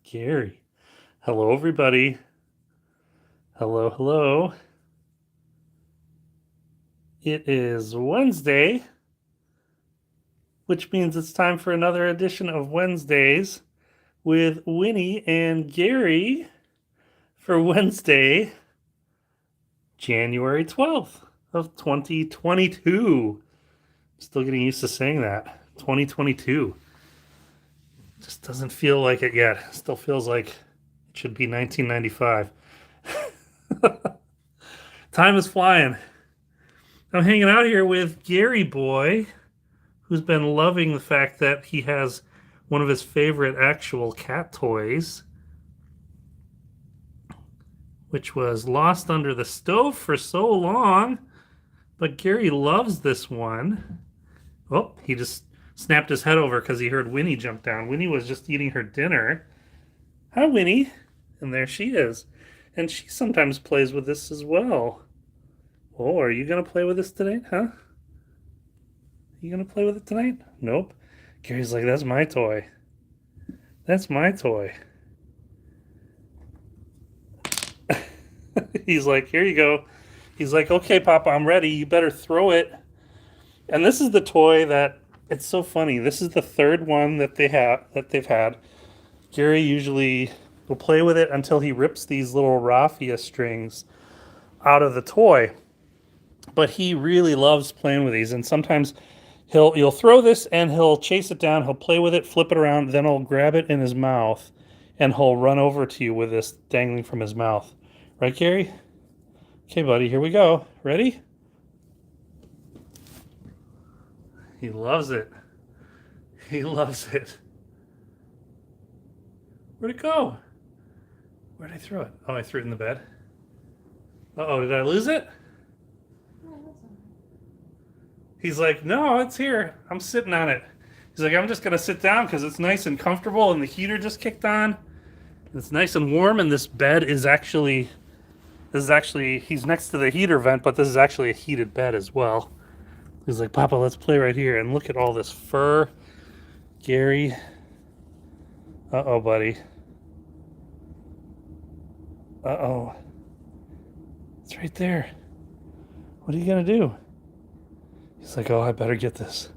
Gary. Hello, everybody. Hello, hello. It is Wednesday, which means it's time for another edition of Wednesdays with Winnie and Gary for Wednesday, January 12th of 2022. Still getting used to saying that. 2022. Just doesn't feel like it yet. Still feels like it should be 1995. Time is flying. I'm hanging out here with Gary Boy, who's been loving the fact that he has one of his favorite actual cat toys, which was lost under the stove for so long. But Gary loves this one. Oh, he just snapped his head over because he heard Winnie jump down. Winnie was just eating her dinner. Hi, Winnie. And there she is. And she sometimes plays with this as well. Oh, are you going to play with this tonight, huh? You going to play with it tonight? Nope. Gary's like, that's my toy. That's my toy. He's like, here you go. He's like, okay, Papa, I'm ready. You better throw it. And this is the toy that, it's so funny. This is the third one that they've had. Gary usually will play with it until he rips these little raffia strings out of the toy. But he really loves playing with these, and sometimes you'll throw this and he'll chase it down, he'll play with it, flip it around, then he'll grab it in his mouth and he'll run over to you with this dangling from his mouth. Right, Gary? Okay, buddy, here we go. Ready? He loves it. He loves it. Where'd it go? Where'd I throw it? Oh, I threw it in the bed. Uh-oh, did I lose it? He's like, no, it's here. I'm sitting on it. He's like, I'm just going to sit down because it's nice and comfortable and the heater just kicked on. It's nice and warm, and this bed is actually, he's next to the heater vent, but this is actually a heated bed as well. He's like, Papa, let's play right here. And look at all this fur. Gary. Uh-oh, buddy. Uh-oh. It's right there. What are you going to do? He's like, oh, I better get this.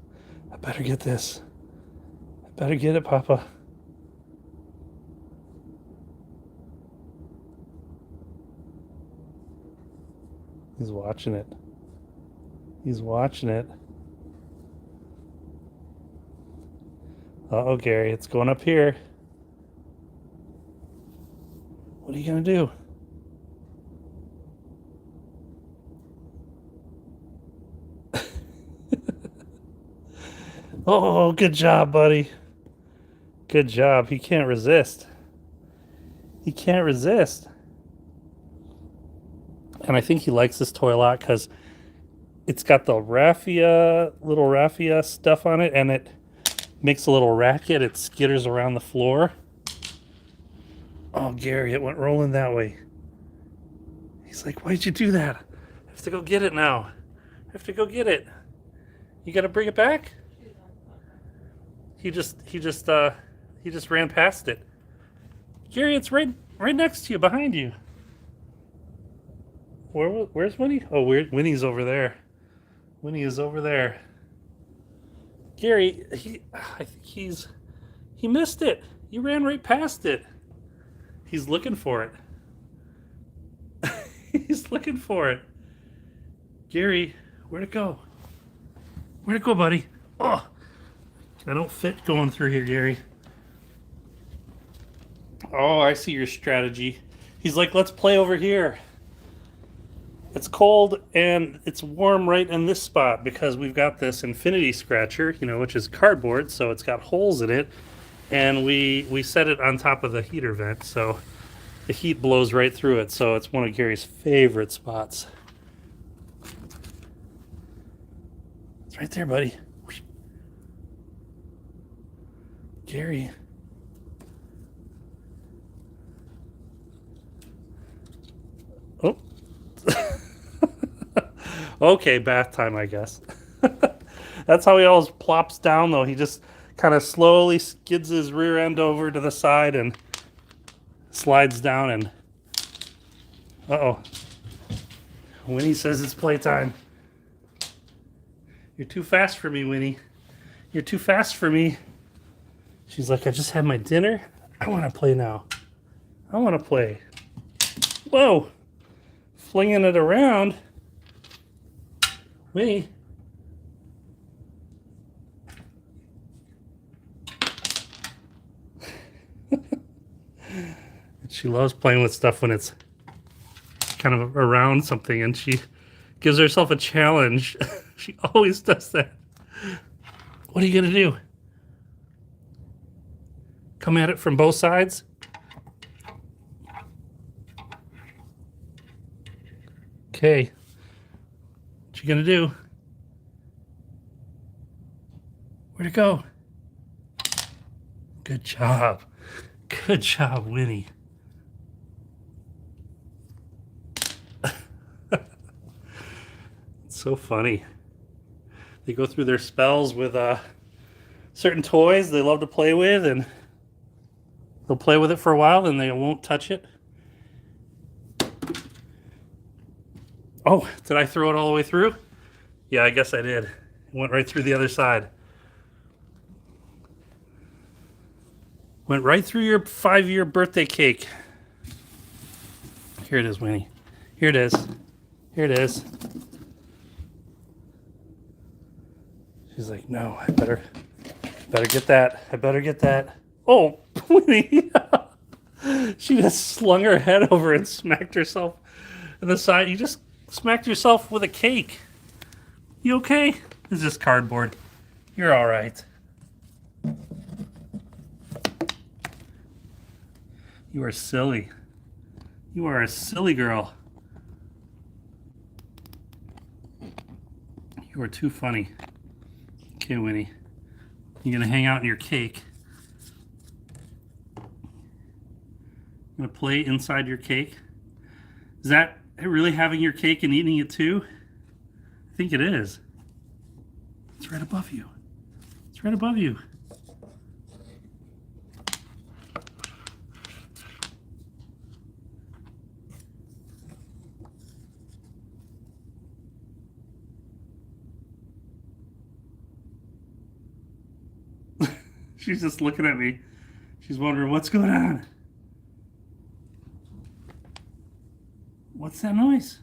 I better get this. I better get it, Papa. He's watching it. He's watching it. Uh-oh, Gary, it's going up here. What are you going to do? Oh, good job, buddy. Good job. He can't resist. He can't resist. And I think he likes this toy a lot because it's got the little raffia stuff on it, and it makes a little racket. It skitters around the floor. Oh, Gary, it went rolling that way. He's like, why'd you do that? I have to go get it now. I have to go get it. You got to bring it back? He just ran past it. Gary, it's right next to you, behind you. Where's Winnie? Oh, Winnie's over there. Winnie is over there. Gary, I think he missed it. You ran right past it. He's looking for it. He's looking for it. Gary, where'd it go? Where'd it go, buddy? Oh, I don't fit going through here, Gary. Oh, I see your strategy. He's like, let's play over here. It's cold and it's warm right in this spot because we've got this infinity scratcher, which is cardboard, so it's got holes in it, and we set it on top of the heater vent, so the heat blows right through it, so it's one of Gary's favorite spots. It's right there, buddy. Gary. Oh. Okay, bath time, I guess. That's how he always plops down, though. He just kind of slowly skids his rear end over to the side and slides down and... Uh-oh. Winnie says it's playtime. You're too fast for me, Winnie. You're too fast for me. She's like, I just had my dinner. I want to play now. I want to play. Whoa. Flinging it around. Winnie. She loves playing with stuff when it's kind of around something, and she gives herself a challenge. She always does that. What are you going to do? Come at it from both sides? Okay. What you going to do? Where'd it go? Good job. Good job, Winnie. It's so funny. They go through their spells with certain toys they love to play with, and they'll play with it for a while, and they won't touch it. Oh, did I throw it all the way through? Yeah, I guess I did. It went right through the other side. Went right through your 5-year birthday cake. Here it is, Winnie. Here it is. Here it is. She's like, no, I better get that. I better get that. Oh, Winnie. She just slung her head over and smacked herself in the side. You just smacked yourself with a cake. You okay? It's just cardboard. You're all right. You are silly. You are a silly girl. You are too funny. Okay, Winnie. You're going to hang out in your cake. I'm going to play inside your cake. Is that really having your cake and eating it too? I think it is. It's right above you. It's right above you. She's just looking at me. She's wondering what's going on. What's that noise?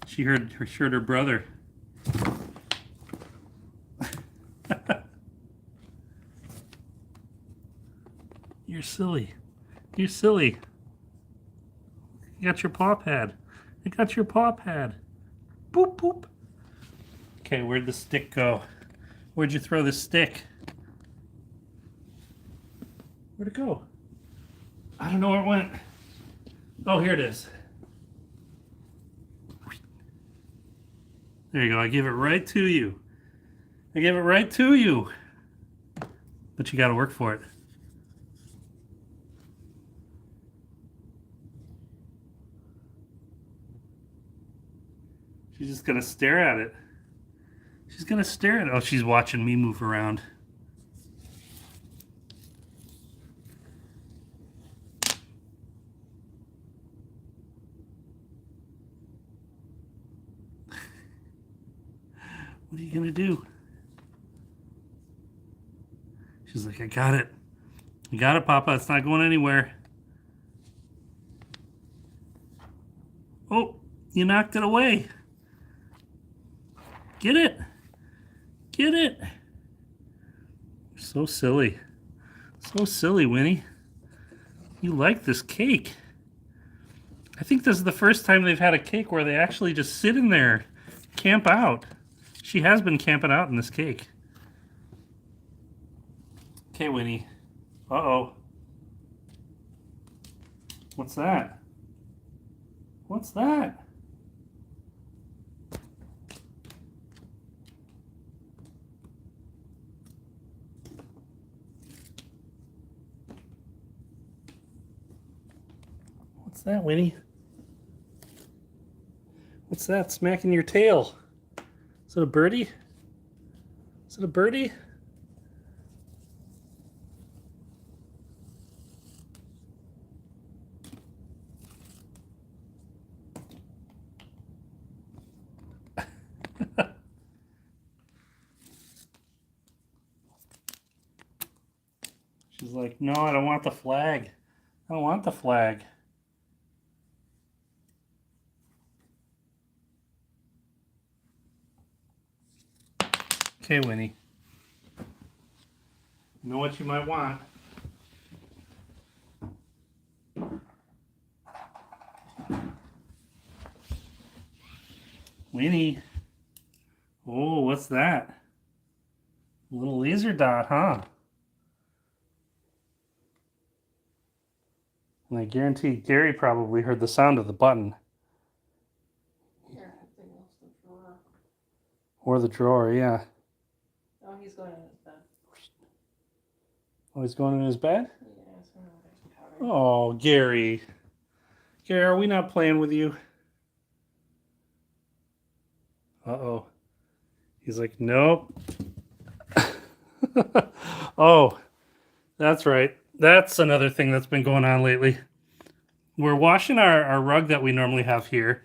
She heard her brother. You're silly. You're silly. You got your paw pad. You got your paw pad. Boop, boop. Okay, where'd the stick go? Where'd you throw the stick? Where'd it go? I don't know where it went. Oh, here it is. There you go. I gave it right to you. I gave it right to you. But you got to work for it. She's just going to stare at it. She's going to stare at it. Oh, she's watching me move around. What are you going to do? She's like, I got it. You got it, Papa. It's not going anywhere. Oh, you knocked it away. Get it. Get it. You're so silly. So silly, Winnie. You like this cake. I think this is the first time they've had a cake where they actually just sit in there, camp out. She has been camping out in this cake. Okay, Winnie. Uh-oh. What's that? What's that? What's that, Winnie? What's that smacking your tail? Is it a birdie? Is it a birdie? She's like, no, I don't want the flag. I don't want the flag. Okay, Winnie. You know what you might want? Winnie. Oh, what's that? A little laser dot, huh? And I guarantee Gary probably heard the sound of the button. Here, I think that's the drawer. Or the drawer, yeah. Oh, he's going in his bed. Oh, he's going in his bed? Yeah, it's going to be powder. Oh, Gary. Gary, are we not playing with you? Uh-oh. He's like, nope. Oh, that's right. That's another thing that's been going on lately. We're washing our rug that we normally have here.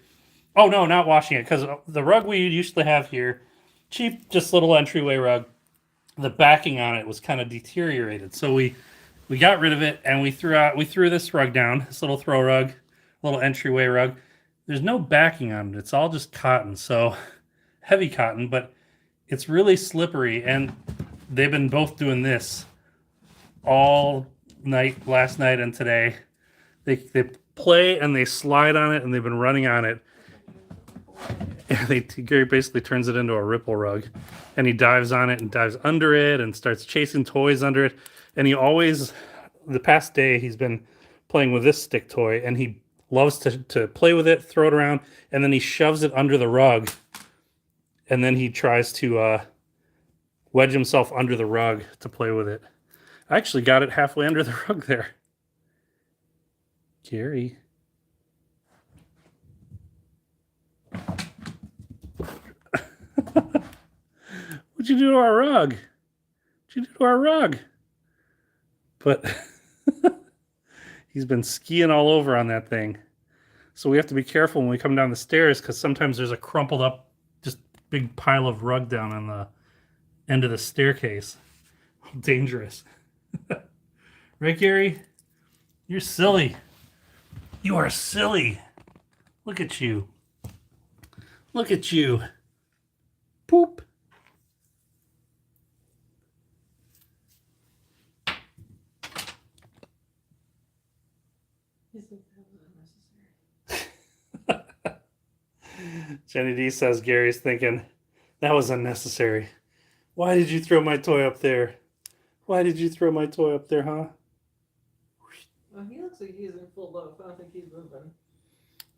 Oh, no, not washing it, because the rug we usually have here, cheap, just little entryway rug, the backing on it was kind of deteriorated. So we got rid of it and we threw this rug down, this little throw rug, little entryway rug. There's no backing on it. It's all just cotton. So heavy cotton, but it's really slippery, and they've been both doing this all night, last night and today. They play and they slide on it, and they've been running on it. And Gary basically turns it into a ripple rug, and he dives on it and dives under it and starts chasing toys under it. And he always, the past day, he's been playing with this stick toy, and he loves to play with it, throw it around, and then he shoves it under the rug, and then he tries to wedge himself under the rug to play with it. I actually got it halfway under the rug there. Gary. What'd you do to our rug? What'd you do to our rug? But he's been skiing all over on that thing. So we have to be careful when we come down the stairs, because sometimes there's a crumpled up, just big pile of rug down on the end of the staircase. Dangerous. Right, Gary? You're silly. You are silly. Look at you. Look at you. Poop. Jenny D says Gary's thinking, that was unnecessary. Why did you throw my toy up there? Why did you throw my toy up there, huh? Well, he looks like he's in full loaf. I don't think he's moving.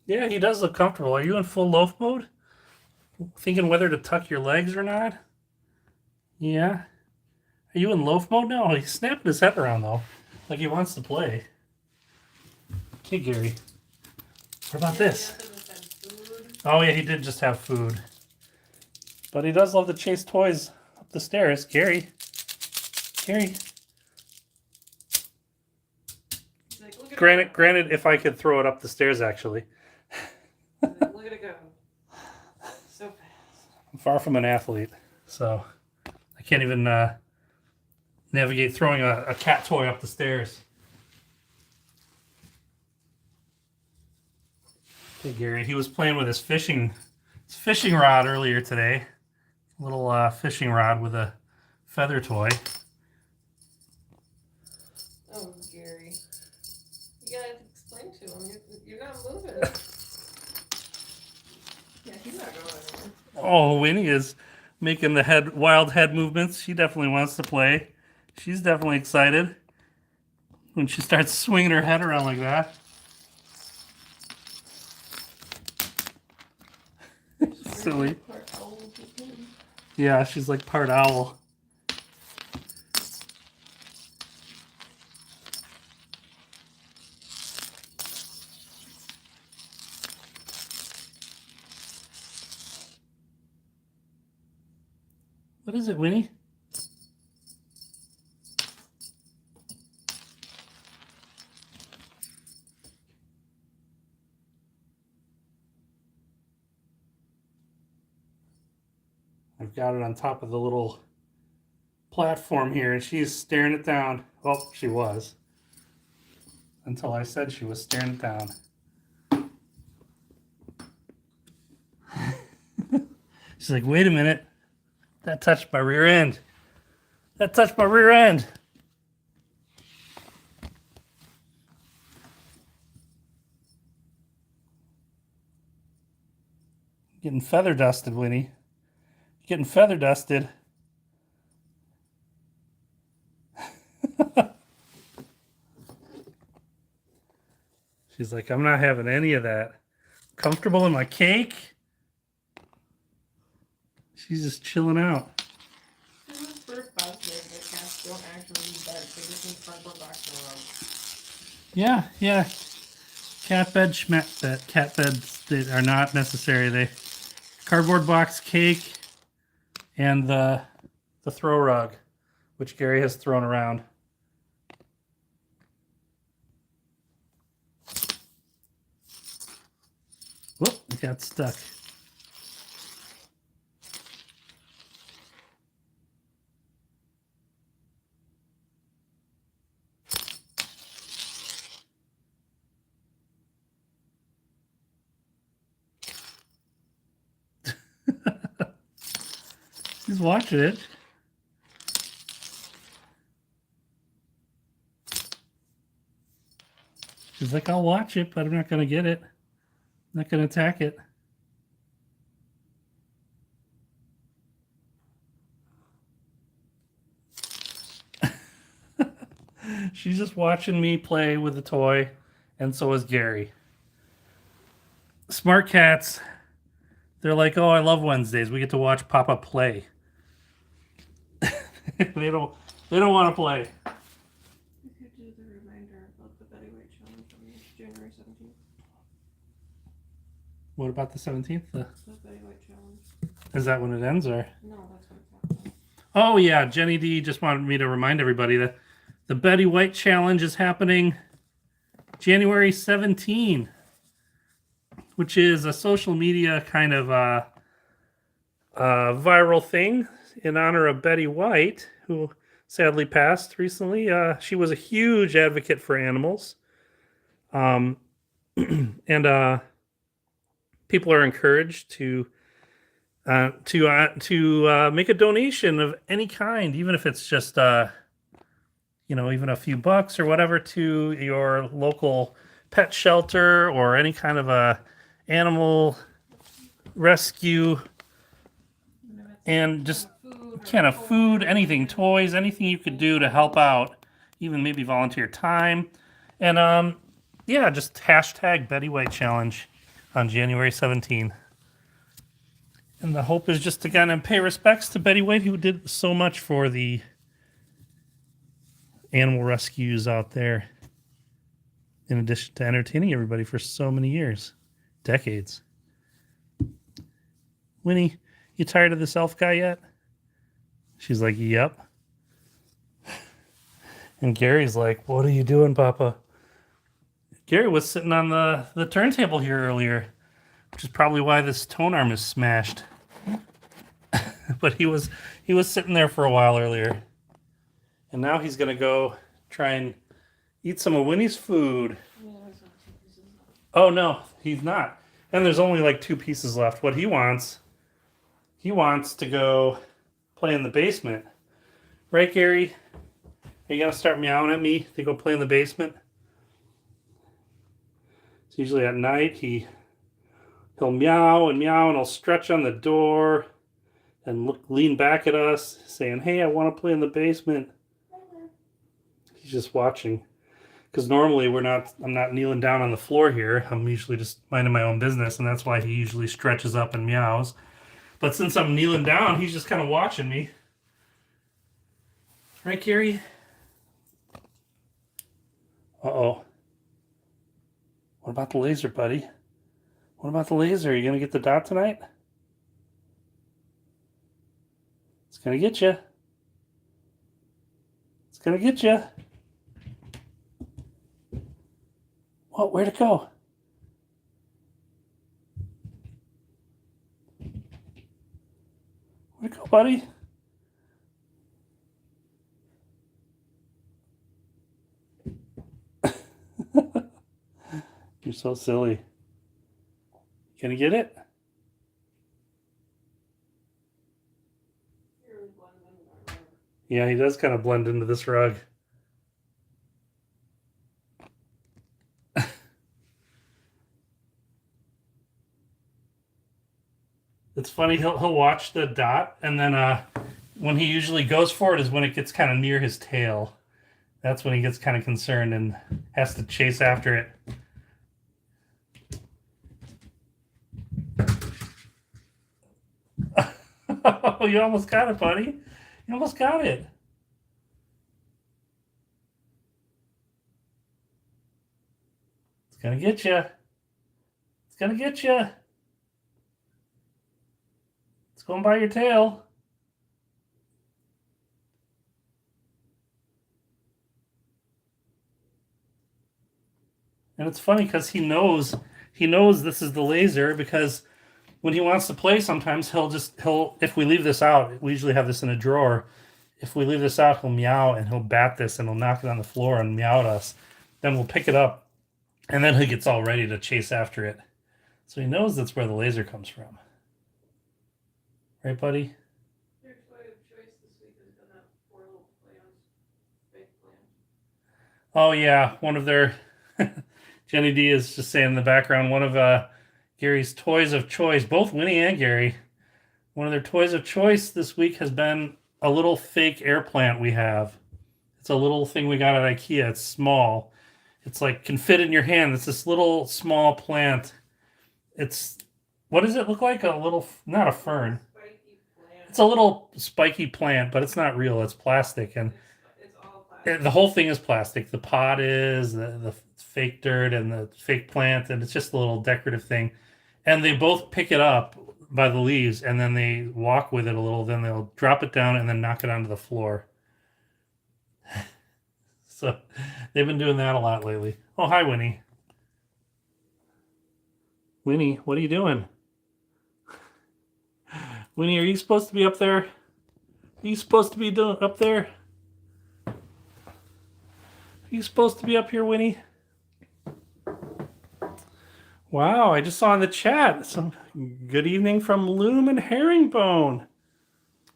Yeah, he does look comfortable. Are you in full loaf mode? Thinking whether to tuck your legs or not? Yeah. Are you in loaf mode now? He's snapping his head around, though. Like he wants to play. Okay, Gary. What about this? Oh, yeah, he did just have food. But he does love to chase toys up the stairs. Gary. Gary. Like, Granted, if I could throw it up the stairs, actually. Like, look at it go. So fast. I'm far from an athlete, so I can't even navigate throwing a cat toy up the stairs. Okay, Gary, he was playing with his fishing rod earlier today. A little fishing rod with a feather toy. Oh, Gary. You gotta explain to him. You're not moving. Yeah, he's not going anywhere. Oh, Winnie is making the wild head movements. She definitely wants to play. She's definitely excited when she starts swinging her head around like that. Silly. Yeah, she's like part owl. What is it, Winnie? I've got it on top of the little platform here, and she's staring it down. Well, she was. Until I said she was staring it down. She's like, wait a minute. That touched my rear end. That touched my rear end. Getting feather dusted, Winnie. Getting feather dusted. She's like, I'm not having any of that. Comfortable in my cake? She's just chilling out. This is proof positive that cats don't actually use beds. They just need cardboard boxing around. Yeah. Cat beds that are not necessary. They cardboard box cake and the throw rug, which Gary has thrown around. Whoop, it got stuck. He's watching it. She's like, I'll watch it, but I'm not going to get it. I'm not going to attack it. She's just watching me play with the toy, and so is Gary. Smart cats, they're like, oh, I love Wednesdays. We get to watch Papa play. they don't want to play. We could do the reminder about the Betty White challenge on January 17th. What about the 17th? The Betty White challenge. Is that when it ends, or? No, that's when it's happening. Oh yeah, Jenny D just wanted me to remind everybody that the Betty White challenge is happening January 17, which is a social media kind of viral thing in honor of Betty White, who sadly passed recently. She was a huge advocate for animals. And people are encouraged to make a donation of any kind, even if it's just even a few bucks or whatever, to your local pet shelter or any kind of a animal rescue, and just can of food, anything, toys, anything you could do to help out, even maybe volunteer time. And just hashtag Betty White Challenge on January 17. And the hope is just to kind of pay respects to Betty White, who did so much for the animal rescues out there, in addition to entertaining everybody for so many years, decades. Winnie, you tired of this elf guy yet? She's like, yep. And Gary's like, what are you doing, Papa? Gary was sitting on the turntable here earlier, which is probably why this tone arm is smashed. But he was sitting there for a while earlier. And now he's going to go try and eat some of Winnie's food. Yeah, there's like 2 pieces left. Oh, no, he's not. And there's only like 2 pieces left. What he wants to go play in the basement. Right, Gary? Are you going to start meowing at me to go play in the basement? It's usually at night. He'll meow and he'll stretch on the door and lean back at us saying, hey, I want to play in the basement. He's just watching. Because normally I'm not kneeling down on the floor here. I'm usually just minding my own business, and that's why he usually stretches up and meows. But since I'm kneeling down, he's just kind of watching me. Right, Gary? Uh-oh. What about the laser, buddy? What about the laser? Are you going to get the dot tonight? It's going to get you. It's going to get you. Oh, where'd it go? Where'd it go, buddy? You're so silly. Gonna get it? Yeah, he does kind of blend into this rug. It's funny, he'll watch the dot, and then when he usually goes for it is when it gets kind of near his tail. That's when he gets kind of concerned and has to chase after it. Oh, you almost got it, buddy. You almost got it. It's gonna get you. It's gonna get you. It's going by your tail. And it's funny because he knows this is the laser, because when he wants to play, sometimes he'll if we leave this out, we usually have this in a drawer. If we leave this out, he'll meow and he'll bat this and he'll knock it on the floor and meow at us. Then we'll pick it up, and then he gets all ready to chase after it. So he knows that's where the laser comes from. Right, buddy? Your toy of choice this week is gonna have 4 little plans, big plans. Oh yeah, one of their Jenny D is just saying in the background, one of Gary's toys of choice, both Winnie and Gary, one of their toys of choice this week has been a little fake air plant we have. It's a little thing we got at IKEA. It's small. It's like can fit in your hand. It's this little small plant. It's, what does it look like? A little, not a fern. Spiky plant. It's a little spiky plant, but it's not real. It's plastic, and It's all plastic. the whole thing is plastic. The pot is the fake dirt and the fake plant, and it's just a little decorative thing. And they both pick it up by the leaves, and then they walk with it a little. Then they'll drop it down and then knock it onto the floor. So they've been doing that a lot lately. Oh, hi, Winnie. Winnie, what are you doing? Winnie, are you supposed to be up there? Are you supposed to be up there? Are you supposed to be up here, Winnie? Wow, I just saw in the chat some good evening from Loom and Herringbone.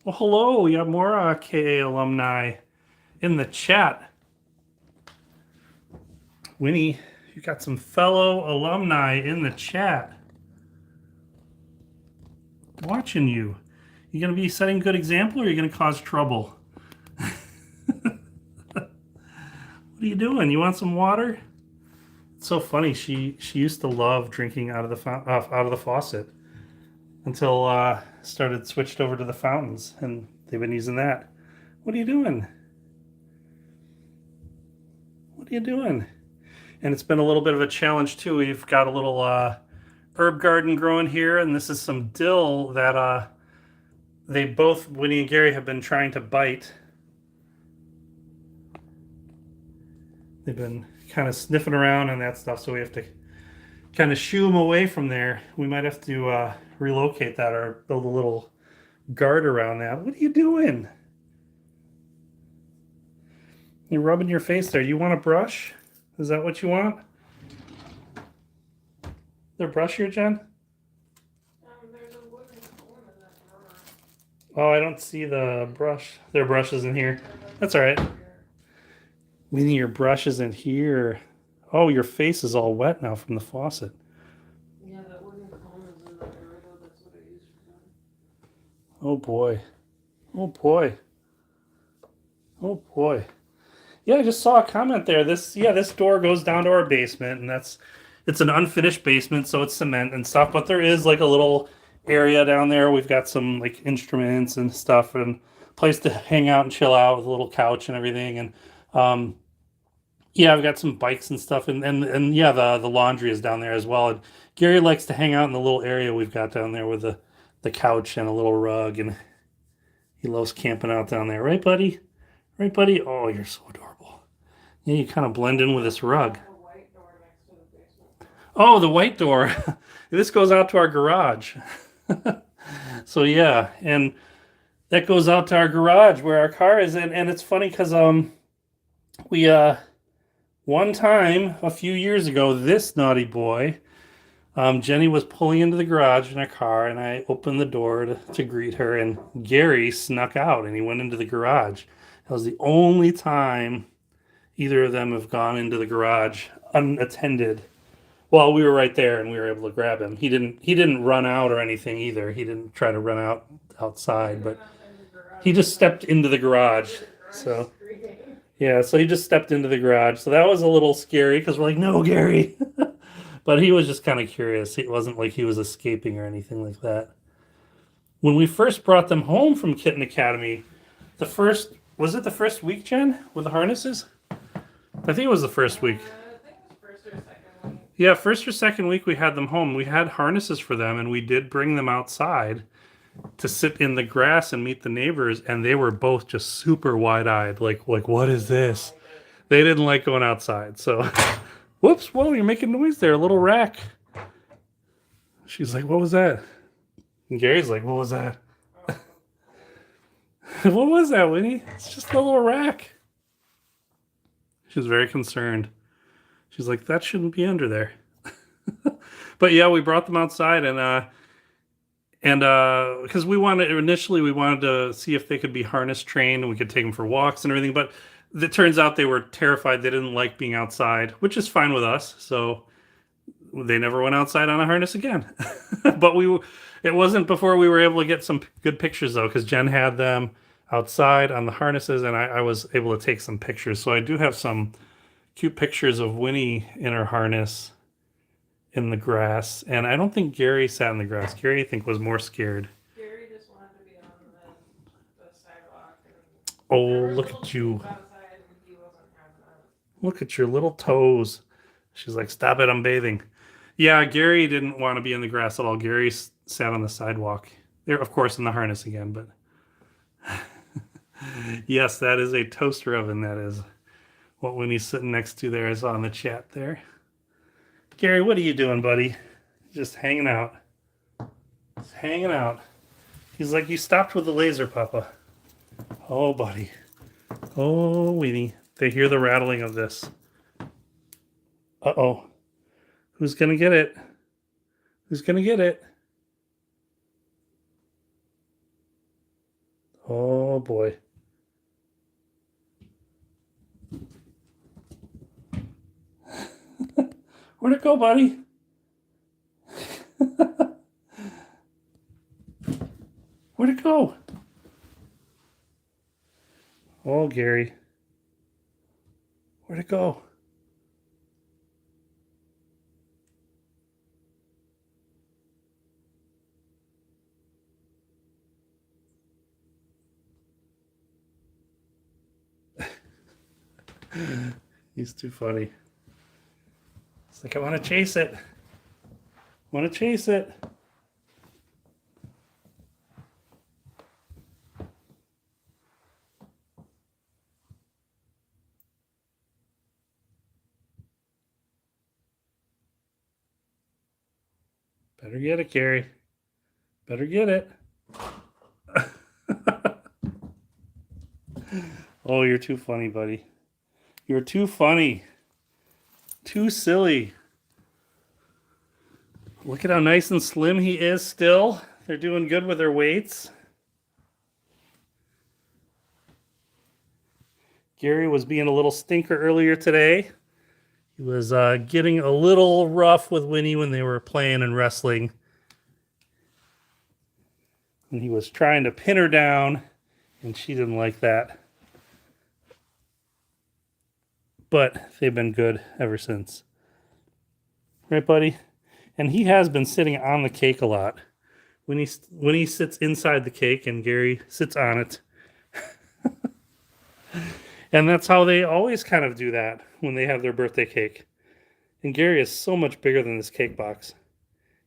Well, hello, we have more KA alumni in the chat. Winnie, you got some fellow alumni in the chat. Watching you. You gonna be setting good example, or are you gonna cause trouble? What are you doing? You want some water? It's so funny. She used to love drinking out of the faucet until started switched over to the fountains, and they've been using that. What are you doing? What are you doing? And it's been a little bit of a challenge too. We've got a little herb garden growing here, and this is some dill that they both, Winnie and Gary, have been trying to bite. They've been kind of sniffing around and that stuff, so we have to kind of shoo them away from there. We might have to relocate that or build a little guard around that. What are you doing? You're rubbing your face there. You want a brush? Is that what you want? Is there a brush here, Jen? There's a wooden comb in that drawer. Oh, I don't see the brush. There are brushes in here. That's all right. Winnie, your brush is in here. Oh, your face is all wet now from the faucet. Yeah, that wooden comb is in that area. That's what I use for that. Oh boy. Oh boy. Oh boy. Yeah, I just saw a comment there. This door goes down to our basement, and it's an unfinished basement, so it's cement and stuff, but there is like a little area down there. We've got some like instruments and stuff, and place to hang out and chill out with a little couch and everything. And yeah, I've got some bikes and stuff, and yeah, the laundry is down there as well. And Gary likes to hang out in the little area we've got down there with the couch and a little rug, and he loves camping out down there. Right, buddy? Right, buddy? Oh, you're so adorable. Yeah, you kind of blend in with this rug. The white door next to the basement. Oh, the white door. This goes out to our garage. So yeah, and that goes out to our garage where our car is in. And it's funny because we One time, a few years ago, this naughty boy, Jenny was pulling into the garage in her car, and I opened the door to greet her, and Gary snuck out and he went into the garage. That was the only time either of them have gone into the garage unattended. Well, we were right there and we were able to grab him. He didn't run out or anything either. He didn't try to run out outside, but he just stepped into the garage. So yeah, so he just stepped into the garage. So that was a little scary because we're like, no, Gary. But he was just kind of curious. It wasn't like he was escaping or anything like that. When we first brought them home from Kitten Academy, was it the first week, Jen, with the harnesses? I think it was the first week. I think it was first or second week. Yeah, first or second week we had them home. We had harnesses for them, and we did bring them outside to sit in the grass and meet the neighbors, and they were both just super wide-eyed, like what is this? They didn't like going outside. So, whoops! Whoa, you're making noise there, a little rack. She's like, what was that? And Gary's like, what was that? What was that, Winnie? It's just a little rack. She's very concerned. She's like, that shouldn't be under there. But yeah, we brought them outside and because we wanted to see if they could be harness trained and we could take them for walks and everything. But it turns out they were terrified. They didn't like being outside, which is fine with us. So they never went outside on a harness again. But it wasn't before we were able to get some good pictures though, because Jen had them outside on the harnesses, and I was able to take some pictures. So I do have some cute pictures of Winnie in her harness in the grass, and I don't think Gary sat in the grass. Gary, I think, was more scared. Gary just wanted to be on the sidewalk. And Oh, look at you. outside, and he wasn't having that. Look at your little toes. She's like, stop it, I'm bathing. Yeah, Gary didn't want to be in the grass at all. Gary sat on the sidewalk. They're, of course, in the harness again, but yes, that is a toaster oven. That is what Winnie's sitting next to there is on the chat there. Gary, what are you doing, buddy? Just hanging out. Just hanging out. He's like, you stopped with the laser, Papa. Oh, buddy. Oh, Winnie. They hear the rattling of this. Uh-oh. Who's going to get it? Who's going to get it? Oh, boy. Where'd it go, buddy? Where'd it go? Oh, Gary. Where'd it go? He's too funny. It's like, I want to chase it. Want to chase it. Better get it, Gary. Better get it. Oh, you're too funny, buddy. You're too funny. Too silly. Look at how nice and slim he is still. They're doing good with their weights. Gary was being a little stinker earlier today. He was getting a little rough with Winnie when they were playing and wrestling. And he was trying to pin her down, and she didn't like that. But they've been good ever since. Right, buddy? And he has been sitting on the cake a lot. When he sits inside the cake and Gary sits on it. And that's how they always kind of do that when they have their birthday cake. And Gary is so much bigger than this cake box.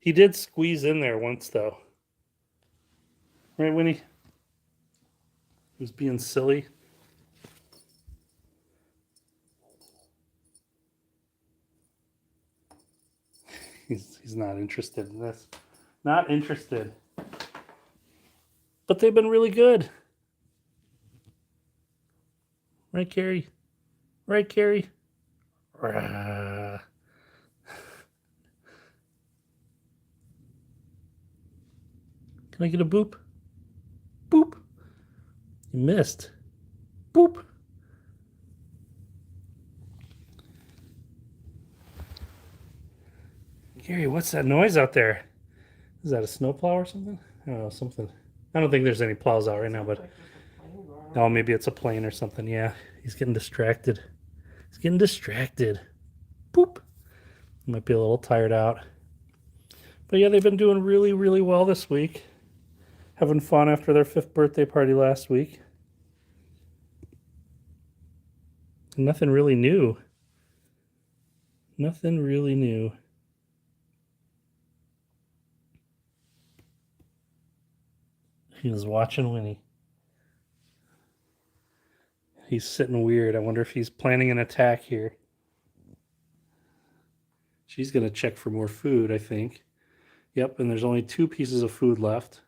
He did squeeze in there once, though. Right, Winnie? He was being silly. He's not interested in this. Not interested. But they've been really good. Right, Gary? Right, Gary? Rah. Can I get a boop? Boop. You missed. Boop. Gary, what's that noise out there? Is that a snowplow or something? I don't know, something. I don't think there's any plows out right now, but oh, maybe it's a plane or something. Yeah, he's getting distracted. He's getting distracted. Boop. Might be a little tired out. But yeah, they've been doing really, really well this week. Having fun after their 5th birthday party last week. Nothing really new. Nothing really new. He was watching Winnie. He's sitting weird. I wonder if he's planning an attack here. She's going to check for more food, I think. Yep, and there's only 2 pieces of food left.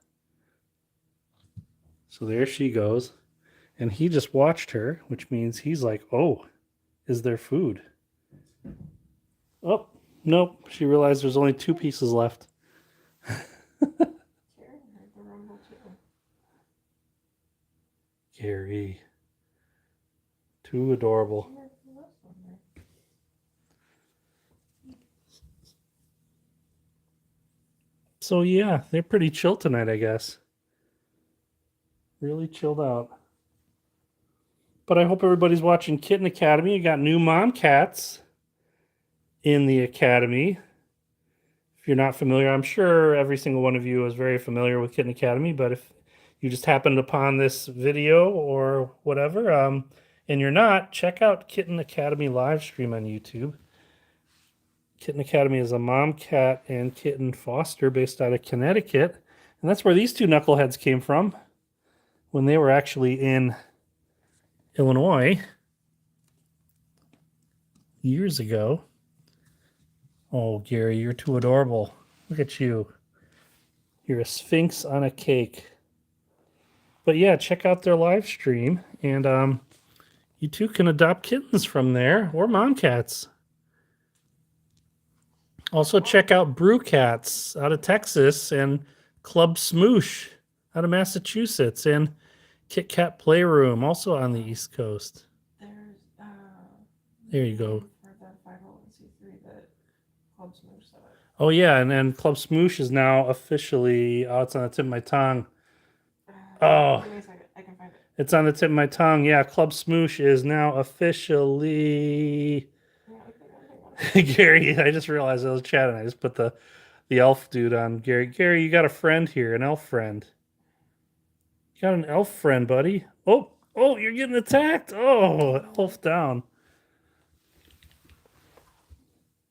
So there she goes. And he just watched her, which means he's like, oh, is there food? Oh, nope. She realized there's only 2 pieces left. Gary. Too adorable. So yeah, they're pretty chill tonight, I guess. Really chilled out. But I hope everybody's watching Kitten Academy. You got new mom cats in the academy. If you're not familiar, I'm sure every single one of you is very familiar with Kitten Academy, but if you just happened upon this video or whatever, and you're not, check out Kitten Academy live stream on YouTube. Kitten Academy is a mom cat and kitten foster based out of Connecticut. And that's where these 2 knuckleheads came from when they were actually in Illinois years ago. Oh, Gary, you're too adorable. Look at you. You're a sphinx on a cake. But yeah, check out their live stream. And you too can adopt kittens from there or mom cats. Also, check out Brew Cats out of Texas and Club Smoosh out of Massachusetts and Kit Kat Playroom also on the East Coast. There you go. For the 501c3 that Club Smoosh set up. Oh yeah, and then Club Smoosh is now officially. Oh, it's on the tip of my tongue. Oh, Give me a second. I can find it. it's on the tip of my tongue. Yeah, Club Smoosh is now officially. Gary, I just realized I was chatting. I just put the elf dude on Gary. Gary, you got a friend here, an elf friend. You got an elf friend, buddy. Oh, you're getting attacked. Oh, elf down.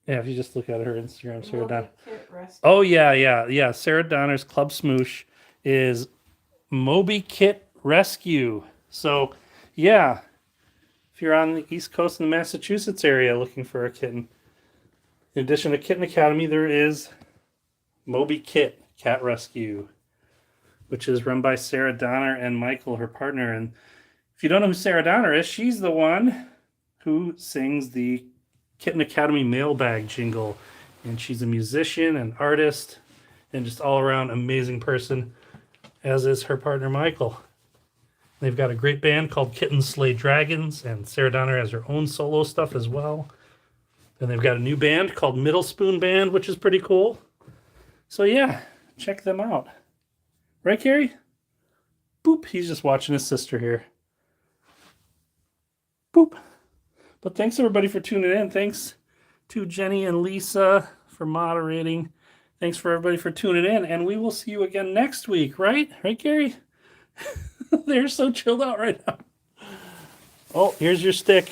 Yeah, if you just look at her Instagram, Sarah Donner. Oh yeah. Sarah Donner's Club Smoosh is Moby Kit Rescue. So yeah, if you're on the East Coast in the Massachusetts area looking for a kitten, in addition to Kitten Academy, there is Moby Kit Cat Rescue, which is run by Sarah Donner and Michael, her partner. And if you don't know who Sarah Donner is, she's the one who sings the Kitten Academy mailbag jingle. And she's a musician and artist and just all around amazing person, as is her partner, Michael. They've got a great band called Kittens Slay Dragons, and Sarah Donner has her own solo stuff as well. And they've got a new band called Middle Spoon Band, which is pretty cool. So yeah, check them out. Right, Gary? Boop, he's just watching his sister here. Boop. But thanks everybody for tuning in. Thanks to Jenny and Lisa for moderating. Thanks for everybody for tuning in. And we will see you again next week, right? Right, Gary? They're so chilled out right now. Oh, here's your stick.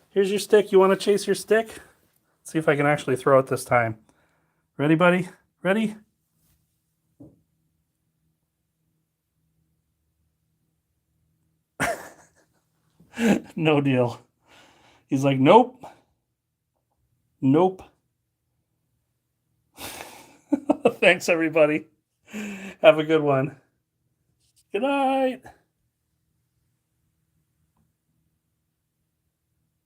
Here's your stick. You want to chase your stick? Let's see if I can actually throw it this time. Ready, buddy? Ready? No deal. He's like, nope. Nope. Thanks, everybody. Have a good one. Good night.